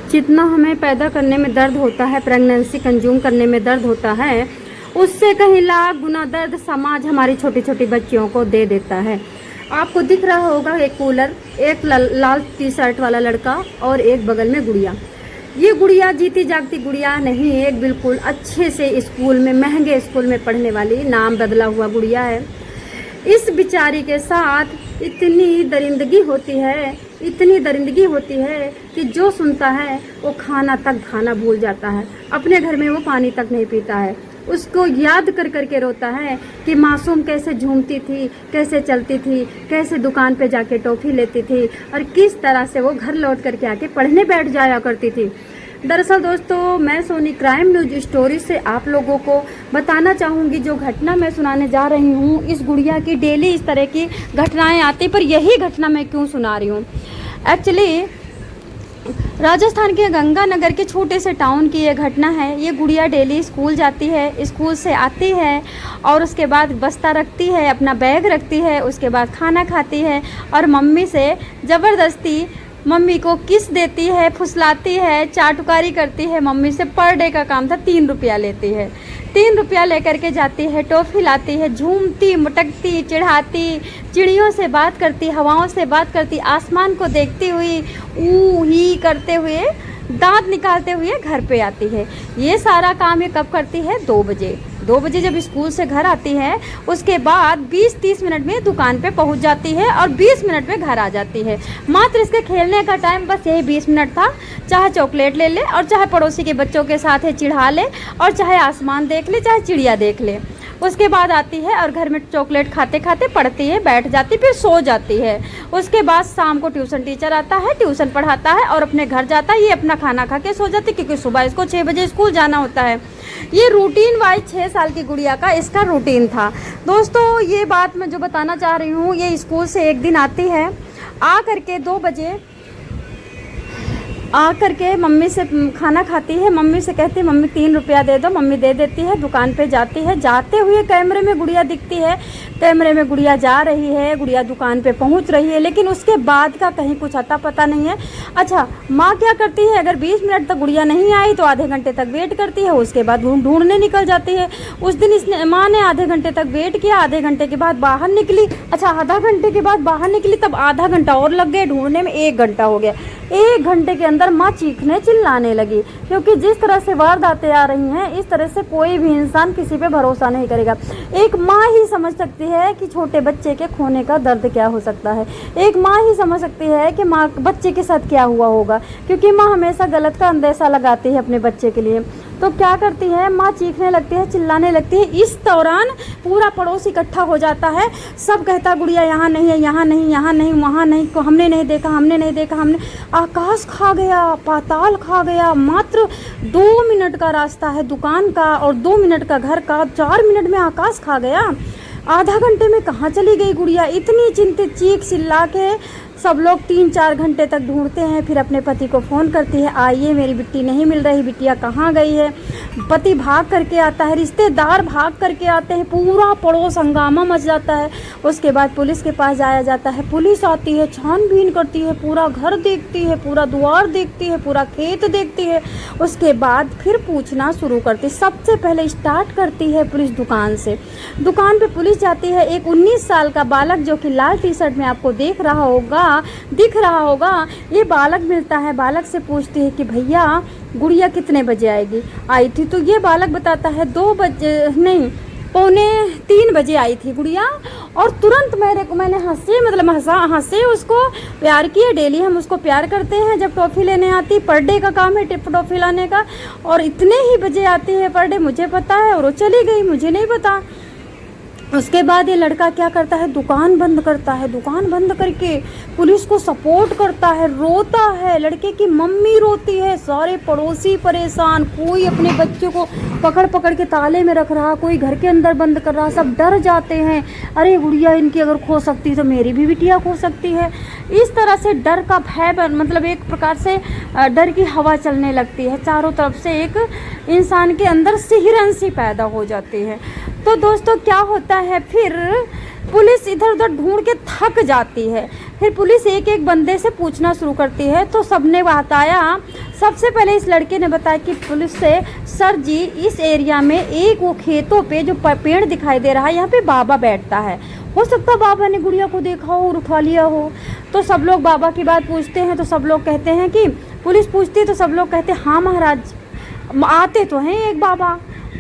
जितना हमें पैदा करने में दर्द होता है, प्रेगनेंसी कंज्यूम करने में दर्द होता है, उससे कहीं लाख गुना दर्द समाज हमारी छोटी छोटी बच्चियों को दे देता है। आपको दिख रहा होगा एक कूलर, एक लाल टी शर्ट वाला लड़का और एक बगल में गुड़िया। ये गुड़िया जीती जागती गुड़िया नहीं, एक बिल्कुल अच्छे से स्कूल में, महंगे स्कूल में पढ़ने वाली, नाम बदला हुआ गुड़िया है। इस बेचारी के साथ इतनी दरिंदगी होती है, इतनी दरिंदगी होती है कि जो सुनता है वो खाना तक खाना भूल जाता है, अपने घर में वो पानी तक नहीं पीता है। उसको याद कर कर के रोता है कि मासूम कैसे झूमती थी, कैसे चलती थी, कैसे दुकान पे जाके टॉफ़ी लेती थी और किस तरह से वो घर लौट करके आके पढ़ने बैठ जाया करती थी। दरअसल दोस्तों, मैं सोनी क्राइम न्यूज स्टोरी से आप लोगों को बताना चाहूँगी, जो घटना मैं सुनाने जा रही हूँ, इस गुड़िया की डेली इस तरह की घटनाएं आती, पर यही घटना मैं क्यों सुना रही हूँ। एक्चुअली राजस्थान के गंगानगर के छोटे से टाउन की ये घटना है। ये गुड़िया डेली स्कूल जाती है, स्कूल से आती है और उसके बाद बस्ता रखती है, अपना बैग रखती है, उसके बाद खाना खाती है और मम्मी से ज़बरदस्ती मम्मी को किस देती है, फुसलाती है, चाटुकारी करती है। मम्मी से पर डे का काम था 3 रुपया लेती है, 3 रुपया लेकर के जाती है, टॉफ़ी लाती है, झूमती, मटकती, चिढ़ाती, चिड़ियों से बात करती, हवाओं से बात करती, आसमान को देखती हुई, ऊ ही करते हुए, दांत निकालते हुए घर पे आती है। ये सारा काम ये कब करती है? 2 बजे। 2 बजे जब स्कूल से घर आती है, उसके बाद 20-30 मिनट में दुकान पे पहुंच जाती है और 20 मिनट में घर आ जाती है। मात्र इसके खेलने का टाइम बस यही 20 मिनट था। चाहे चॉकलेट ले ले और चाहे पड़ोसी के बच्चों के साथ है चिढ़ा ले और चाहे आसमान देख ले, चाहे चिड़िया देख ले। उसके बाद आती है और घर में चॉकलेट खाते खाते पढ़ती है, बैठ जाती, फिर सो जाती है। उसके बाद शाम को ट्यूशन टीचर आता है, ट्यूशन पढ़ाता है और अपने घर जाता है। ये अपना खाना खा के सो जाती, क्योंकि सुबह इसको 6 बजे स्कूल जाना होता है। ये रूटीन वाइज 6 साल की गुड़िया का इसका रूटीन था। दोस्तों, ये बात मैं जो बताना चाह रही हूँ, ये स्कूल से एक दिन आती है, आ करके 2 बजे आ करके मम्मी से खाना खाती है, मम्मी से कहती है मम्मी 3 रुपया दे दो, मम्मी दे देती है। दुकान पे जाती है, जाते हुए कैमरे में गुड़िया दिखती है, कैमरे में गुड़िया जा रही है, गुड़िया दुकान पे पहुंच रही है, लेकिन उसके बाद का कहीं कुछ अता पता नहीं है। अच्छा, माँ क्या करती है, अगर 20 मिनट तक गुड़िया नहीं आई तो आधे घंटे तक वेट करती है, उसके बाद ढूंढने निकल जाती है। उस दिन माँ ने आधे घंटे तक वेट किया, आधे घंटे के बाद बाहर निकली। अच्छा, आधा घंटे के बाद बाहर निकली, तब आधा घंटा और लग गए ढूंढने में, 1 घंटा हो गया। 1 घंटे के अंदर माँ चीखने चिल्लाने लगी, क्योंकि जिस तरह से वारदातें आ रही हैं, इस तरह से कोई भी इंसान किसी पे भरोसा नहीं करेगा। एक माँ ही समझ सकती है कि छोटे बच्चे के खोने का दर्द क्या हो सकता है। एक माँ ही समझ सकती है कि माँ बच्चे के साथ क्या हुआ होगा, क्योंकि माँ हमेशा गलत का अंदेशा लगाती है अपने बच्चे के लिए। तो क्या करती है, माँ चीखने लगती है, चिल्लाने लगती है। इस दौरान पूरा पड़ोस इकट्ठा हो जाता है, सब कहता गुड़िया यहाँ नहीं है, यहाँ नहीं, यहाँ नहीं, वहाँ नहीं, हमने नहीं देखा, हमने नहीं देखा, हमने। आकाश खा गया, पाताल खा गया। मात्र 2 मिनट का रास्ता है दुकान का और 2 मिनट का घर का, 4 मिनट में आकाश खा गया। आधा घंटे में कहाँ चली गई गुड़िया? इतनी चिंतित, चीख चिल्ला के सब लोग 3-4 घंटे तक ढूंढते हैं। फिर अपने पति को फ़ोन करती है, आइए मेरी बिट्टी नहीं मिल रही, बिटिया कहाँ गई है। पति भाग करके आता है, रिश्तेदार भाग करके आते हैं, पूरा पड़ोस हंगामा मच जाता है। उसके बाद पुलिस के पास जाया जाता है, पुलिस आती है, छानबीन करती है, पूरा घर देखती है, पूरा द्वार देखती है, पूरा खेत देखती है। उसके बाद फिर पूछना शुरू करती। सबसे पहले स्टार्ट करती है पुलिस दुकान से। दुकान पे पुलिस जाती है। एक 19 साल का बालक, जो कि लाल टी शर्ट में आपको दिख रहा होगा, ये बालक मिलता है। बालक से पूछती है कि भैया गुड़िया कितने बजे आएगी? आई थी तो ये बालक बताता है 2 बजे नहीं, 2:45 बजे आई थी गुड़िया। और तुरंत मैंने हंसे उसको प्यार किया। डेली हम उसको प्यार करते हैं। जब टॉफ़ी लेने आती, पर डे का काम है टॉफ़ी लाने का, और इतने ही बजे आती है पर डे, मुझे पता है, और वो चली गई, मुझे नहीं पता। उसके बाद ये लड़का क्या करता है, दुकान बंद करता है। दुकान बंद करके पुलिस को सपोर्ट करता है, रोता है। लड़के की मम्मी रोती है, सारे पड़ोसी परेशान, कोई अपने बच्चे को पकड़ पकड़ के ताले में रख रहा, कोई घर के अंदर बंद कर रहा। सब डर जाते हैं, अरे गुड़िया इनकी अगर खो सकती तो मेरी भी बिटिया खो सकती है। इस तरह से डर का भय, मतलब एक प्रकार से डर की हवा चलने लगती है चारों तरफ से। एक इंसान के अंदर सिहरन सी पैदा हो जाती है। तो दोस्तों क्या होता है, फिर पुलिस इधर उधर ढूंढ के थक जाती है। फिर पुलिस एक एक बंदे से पूछना शुरू करती है। तो सबने बताया, सबसे पहले इस लड़के ने बताया कि पुलिस से, सर जी इस एरिया में एक वो खेतों पे जो पेड़ दिखाई दे रहा है, यहाँ पे बाबा बैठता है, हो सकता है बाबा ने गुड़िया को देखा हो और उठा लिया हो। तो सब लोग बाबा की बात पूछते हैं, तो सब लोग कहते हैं कि, पुलिस पूछती है तो सब लोग कहते हैं हाँ महाराज आते तो हैं एक बाबा,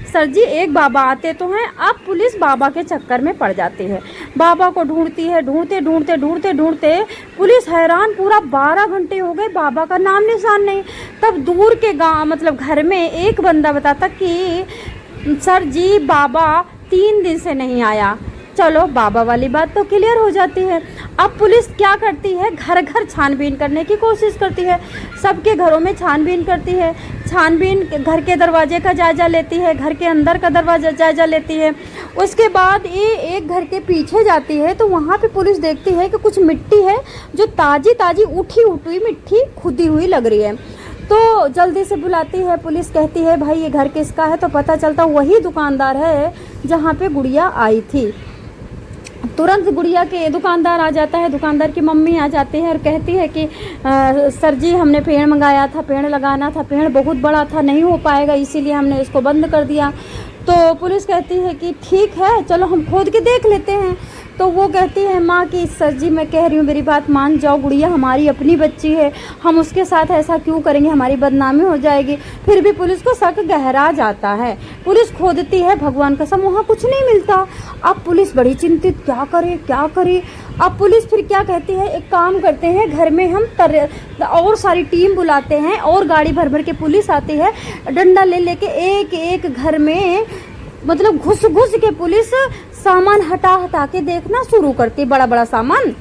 सर जी एक बाबा आते तो हैं। अब पुलिस बाबा के चक्कर में पड़ जाती है, बाबा को ढूंढती है, ढूंढते पुलिस हैरान, पूरा 12 घंटे हो गए, बाबा का नाम निशान नहीं। तब दूर के गांव मतलब घर में एक बंदा बताता कि सर जी बाबा 3 दिन से नहीं आया। चलो बाबा वाली बात तो क्लियर हो जाती है। अब पुलिस क्या करती है, घर घर छानबीन करने की कोशिश करती है, सबके घरों में छानबीन करती है, छानबीन घर के दरवाजे का जायज़ा लेती है, घर के अंदर का दरवाजा जायज़ा लेती है। उसके बाद ये एक घर के पीछे जाती है, तो वहाँ पे पुलिस देखती है कि कुछ मिट्टी है जो ताज़ी ताज़ी उठी हुई मिट्टी खुदी हुई लग रही है। तो जल्दी से बुलाती है पुलिस, कहती है भाई ये घर किसका है। तो पता चलता वही दुकानदार है जहाँ पे गुड़िया आई थी। तुरंत गुड़िया के दुकानदार आ जाता है, दुकानदार की मम्मी आ जाती है और कहती है कि सर जी हमने पेड़ मंगाया था, पेड़ लगाना था, पेड़ बहुत बड़ा था, नहीं हो पाएगा, इसीलिए हमने इसको बंद कर दिया। तो पुलिस कहती है कि ठीक है चलो हम खोद के देख लेते हैं। तो वो कहती है माँ कि सर जी मैं कह रही हूँ मेरी बात मान जाओ, गुड़िया हमारी अपनी बच्ची है, हम उसके साथ ऐसा क्यों करेंगे, हमारी बदनामी हो जाएगी। फिर भी पुलिस को शक गहरा जाता है, पुलिस खोदती है, भगवान कसम वहाँ कुछ नहीं मिलता। अब पुलिस बड़ी चिंतित, क्या करे। अब पुलिस फिर क्या कहती है, एक काम करते हैं घर में हम और सारी टीम बुलाते हैं और गाड़ी भर के पुलिस आती है, डंडा ले लेके एक एक घर में मतलब घुस के पुलिस सामान हटा के देखना शुरू करती, बड़ा सामान।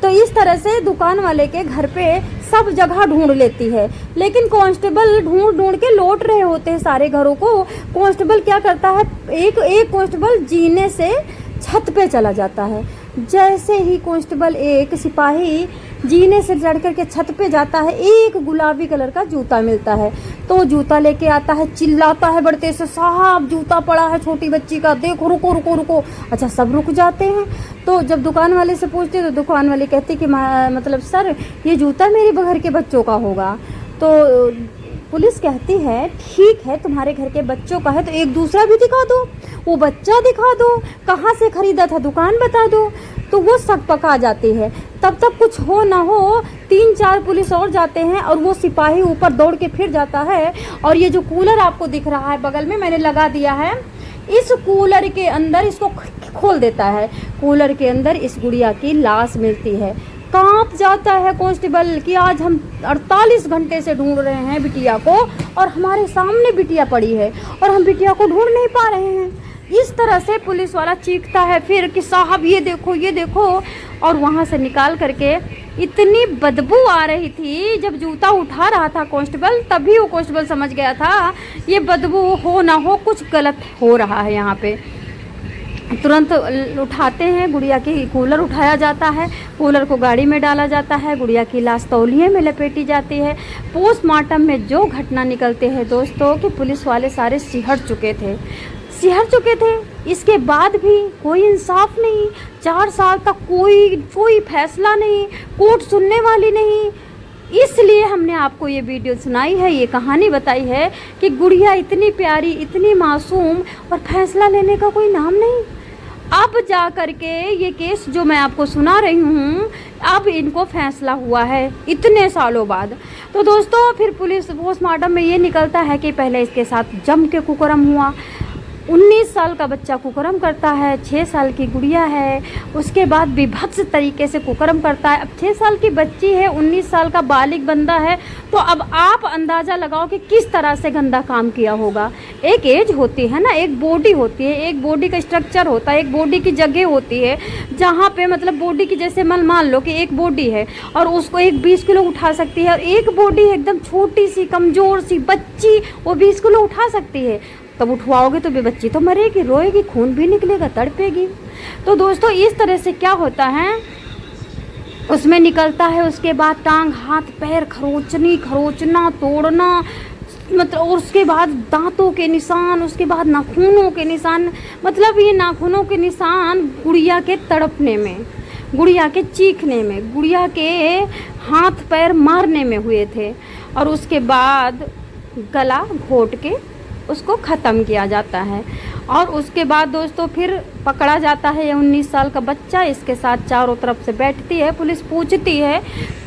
तो इस तरह से दुकान वाले के घर पे सब जगह ढूंढ लेती है, लेकिन कांस्टेबल ढूंढ के लौट रहे होते हैं सारे घरों को। कांस्टेबल क्या करता है, एक कांस्टेबल जीने से छत पे चला जाता है। जैसे ही कांस्टेबल एक सिपाही जीने से चढ़ कर के छत पे जाता है, एक गुलाबी कलर का जूता मिलता है। तो जूता लेके आता है, चिल्लाता है बड़ते से, साहब जूता पड़ा है छोटी बच्ची का, देखो रुको। अच्छा सब रुक जाते हैं। तो जब दुकान वाले से पूछते तो दुकान वाले कहती कि मतलब सर ये जूता मेरे घर के बच्चों का होगा। तो पुलिस कहती है ठीक है तुम्हारे घर के बच्चों का है तो एक दूसरा भी दिखा दो, वो बच्चा दिखा दो, कहाँ से खरीदा था दुकान बता दो। तो वो शक पका जाती है। तब तक कुछ हो ना हो 3-4 पुलिस और जाते हैं और वो सिपाही ऊपर दौड़ के फिर जाता है। और ये जो कूलर आपको दिख रहा है बगल में मैंने लगा दिया है, इस कूलर के अंदर इसको खोल देता है, कूलर के अंदर इस गुड़िया की लाश मिलती है। कांप जाता है कांस्टेबल कि आज हम 48 घंटे से ढूंढ रहे हैं बिटिया को और हमारे सामने बिटिया पड़ी है और हम बिटिया को ढूंढ नहीं पा रहे हैं। इस तरह से पुलिस वाला चीखता है फिर कि साहब ये देखो। और वहाँ से निकाल करके इतनी बदबू आ रही थी, जब जूता उठा रहा था कांस्टेबल तभी वो कांस्टेबल समझ गया था ये बदबू हो ना हो कुछ गलत हो रहा है यहाँ पे। तुरंत उठाते हैं गुड़िया की, कूलर उठाया जाता है, कूलर को गाड़ी में डाला जाता है, गुड़िया की लाश तौलिए में लपेटी जाती है। पोस्टमार्टम में जो घटना निकलते हैं दोस्तों कि पुलिस वाले सारे सिहर चुके थे। इसके बाद भी कोई इंसाफ नहीं, 4 साल तक कोई फैसला नहीं, कोर्ट सुनने वाली नहीं। इसलिए हमने आपको ये वीडियो सुनाई है, ये कहानी बताई है कि गुड़िया इतनी प्यारी, इतनी मासूम और फैसला लेने का कोई नाम नहीं। अब जा करके ये केस जो मैं आपको सुना रही हूँ, अब इनको फैसला हुआ है इतने सालों बाद। तो दोस्तों फिर पुलिस पोस्टमार्टम में ये निकलता है कि पहले इसके साथ जम के कुकर्म हुआ, 19 साल का बच्चा कुकर्म करता है, 6 साल की गुड़िया है, उसके बाद विभत्स तरीके से कुकर्म करता है। अब 6 साल की बच्ची है, 19 साल का बालिग बंदा है, तो अब आप अंदाज़ा लगाओ कि किस तरह से गंदा काम किया होगा। एक एज होती है ना, एक बॉडी होती है, एक बॉडी का स्ट्रक्चर होता है, एक बॉडी की जगह होती है जहाँ पे मतलब बॉडी की जैसे मान लो कि एक बॉडी है और उसको एक 20 किलो उठा सकती है, और एक बॉडी एकदम छोटी सी कमज़ोर सी बच्ची वो 20 किलो उठा सकती है। तब उठवाओगे तो भी बच्ची तो मरेगी, रोएगी, खून भी निकलेगा, तड़पेगी। तो दोस्तों इस तरह से क्या होता है उसमें निकलता है। उसके बाद टांग हाथ पैर खरोचना तोड़ना, मतलब और उसके बाद दांतों के निशान, उसके बाद नाखूनों के निशान, मतलब ये नाखूनों के निशान गुड़िया के तड़पने में, गुड़िया के चीखने में, गुड़िया के हाथ पैर मारने में हुए थे। और उसके बाद गला घोट के उसको ख़त्म किया जाता है। और उसके बाद दोस्तों फिर पकड़ा जाता है ये 19 साल का बच्चा, इसके साथ चारों तरफ से बैठती है पुलिस, पूछती है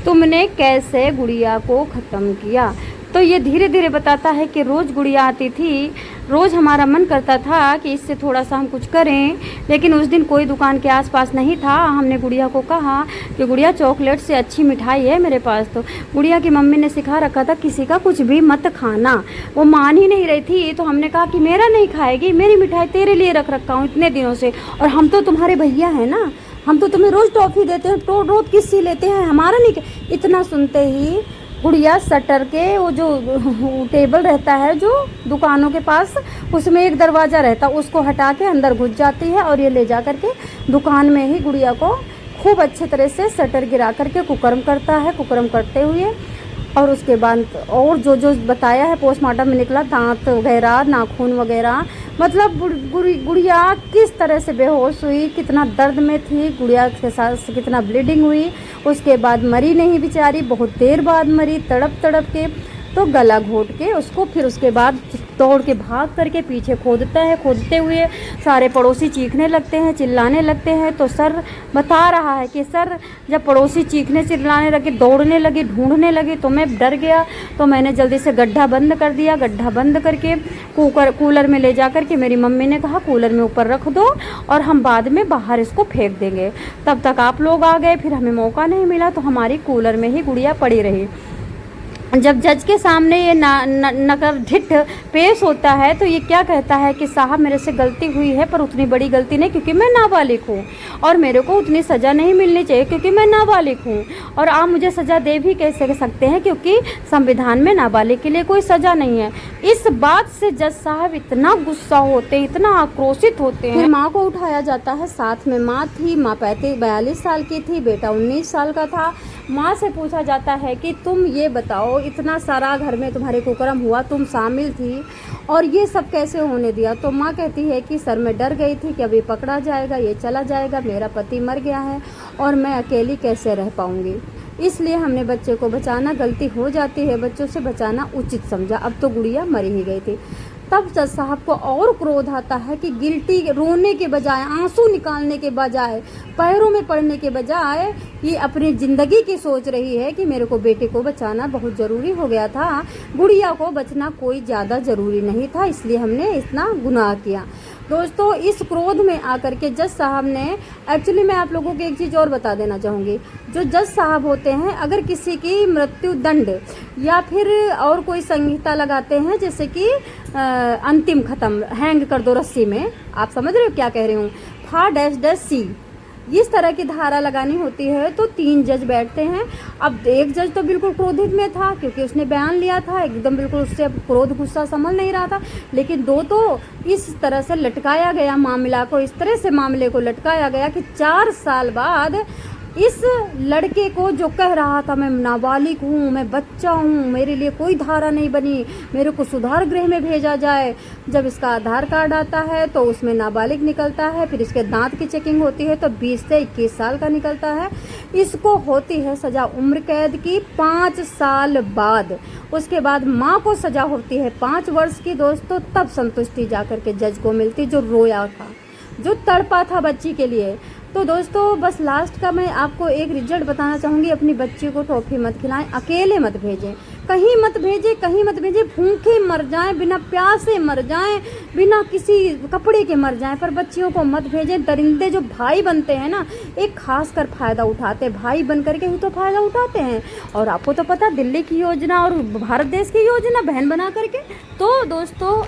तुमने कैसे गुड़िया को ख़त्म किया। तो ये धीरे धीरे बताता है कि रोज़ गुड़िया आती थी, रोज़ हमारा मन करता था कि इससे थोड़ा सा हम कुछ करें, लेकिन उस दिन कोई दुकान के आसपास नहीं था। हमने गुड़िया को कहा कि गुड़िया चॉकलेट से अच्छी मिठाई है मेरे पास। तो गुड़िया की मम्मी ने सिखा रखा था किसी का कुछ भी मत खाना, वो मान ही नहीं रही थी। तो हमने कहा कि मेरा नहीं खाएगी, मेरी मिठाई तेरे लिए रख रखा हूँ इतने दिनों से, और हम तो तुम्हारे भैया हैं ना, हम तो तुम्हें रोज़ टॉफ़ी देते हैं, तो रोज़ किससे लेते हैं, हमारा नहीं। इतना सुनते ही गुड़िया शटर के वो जो टेबल रहता है जो दुकानों के पास, उसमें एक दरवाज़ा रहता है, उसको हटा के अंदर घुस जाती है। और ये ले जा कर के दुकान में ही गुड़िया को खूब अच्छे तरह से शटर गिरा करके कुकर्म करता है। कुकर्म करते हुए और उसके बाद और जो जो बताया है पोस्टमार्टम में निकला, दांत वगैरह, नाखून वगैरह, मतलब गुड़िया किस तरह से बेहोश हुई, कितना दर्द में थी, गुड़िया के साथ कितना ब्लीडिंग हुई। उसके बाद मरी नहीं बेचारी, बहुत देर बाद मरी, तड़प तड़प के। तो गला घोट के उसको फिर उसके बाद दौड़ के भाग करके पीछे खोदता है। खोदते हुए सारे पड़ोसी चीखने लगते हैं, चिल्लाने लगते हैं। तो सर बता रहा है कि सर जब पड़ोसी चीखने चिल्लाने लगे, दौड़ने लगे, ढूंढने लगे, तो मैं डर गया, तो मैंने जल्दी से गड्ढा बंद कर दिया। गड्ढा बंद करके कूलर में ले जा कर के मेरी मम्मी ने कहा कूलर में ऊपर रख दो और हम बाद में बाहर इसको फेंक देंगे। तब तक आप लोग आ गए, फिर हमें मौका नहीं मिला, तो हमारी कूलर में ही गुड़िया पड़ी रही। जब जज के सामने ये नकरढिठ पेश होता है तो ये क्या कहता है कि साहब मेरे से गलती हुई है, पर उतनी बड़ी गलती नहीं क्योंकि मैं नाबालिग हूँ, और मेरे को उतनी सज़ा नहीं मिलनी चाहिए क्योंकि मैं नाबालिग हूँ, और आप मुझे सज़ा दे भी कैसे सकते हैं क्योंकि संविधान में नाबालिग के लिए कोई सज़ा नहीं है। इस बात से जज साहब इतना गुस्सा होते हैं, इतना आक्रोशित होते हैं। फिर माँ को उठाया जाता है, साथ में माँ थी। माँ 42 साल की थी, बेटा 19 साल का था। माँ से पूछा जाता है कि तुम ये बताओ, इतना सारा घर में तुम्हारे कुकर्म हुआ, तुम शामिल थी, और ये सब कैसे होने दिया। तो माँ कहती है कि सर मैं डर गई थी कि अभी पकड़ा जाएगा, ये चला जाएगा, मेरा पति मर गया है और मैं अकेली कैसे रह पाऊँगी, इसलिए हमने बच्चे को बचाना, गलती हो जाती है बच्चों से बचाना उचित समझा। अब तो गुड़िया मरी ही गई थी। तब जज साहब को और क्रोध आता है कि गिल्टी रोने के बजाय, आंसू निकालने के बजाय, पैरों में पड़ने के बजाय ये अपनी ज़िंदगी की सोच रही है कि मेरे को बेटे को बचाना बहुत ज़रूरी हो गया था, गुड़िया को बचना कोई ज़्यादा ज़रूरी नहीं था, इसलिए हमने इतना गुनाह किया। दोस्तों इस क्रोध में आकर के जज साहब ने, एक्चुअली मैं आप लोगों को एक चीज़ और बता देना चाहूँगी, जो जज साहब होते हैं अगर किसी की मृत्यु दंड या फिर और कोई संहिता लगाते हैं, जैसे कि अंतिम ख़त्म, हैंग कर दो रस्सी में, आप समझ रहे हो क्या कह रही हूँ, _C, इस तरह की धारा लगानी होती है तो 3 जज बैठते हैं। अब एक जज तो बिल्कुल क्रोधित में था क्योंकि उसने बयान लिया था, एकदम बिल्कुल उससे क्रोध गुस्सा संभल नहीं रहा था, लेकिन 2 तो इस तरह से लटकाया गया मामला को, इस तरह से मामले को लटकाया गया कि 4 साल बाद इस लड़के को जो कह रहा था मैं नाबालिग हूँ, मैं बच्चा हूँ, मेरे लिए कोई धारा नहीं बनी, मेरे को सुधार गृह में भेजा जाए, जब इसका आधार कार्ड आता है तो उसमें नाबालिग निकलता है, फिर इसके दांत की चेकिंग होती है तो 20 से 21 साल का निकलता है। इसको होती है सज़ा उम्र कैद की 5 साल बाद। उसके बाद माँ को सज़ा होती है 5 वर्ष की। दोस्तों तब संतुष्टि जाकर के जज को मिलती, जो रोया था, जो तड़पा था बच्ची के लिए। तो दोस्तों बस लास्ट का मैं आपको एक रिजल्ट बताना चाहूँगी, अपनी बच्ची को टॉफ़ी मत खिलाएं, अकेले मत भेजें, कहीं मत भेजें, कहीं मत भेजें, भूखे मर जाएं, बिना प्यासे मर जाएं, बिना किसी कपड़े के मर जाएं, पर बच्चियों को मत भेजें। दरिंदे जो भाई बनते हैं ना, एक खास कर फ़ायदा उठाते, भाई बन करके ही तो फ़ायदा उठाते हैं। और आपको तो पता दिल्ली की योजना और भारत देश की योजना बहन बना करके। तो दोस्तों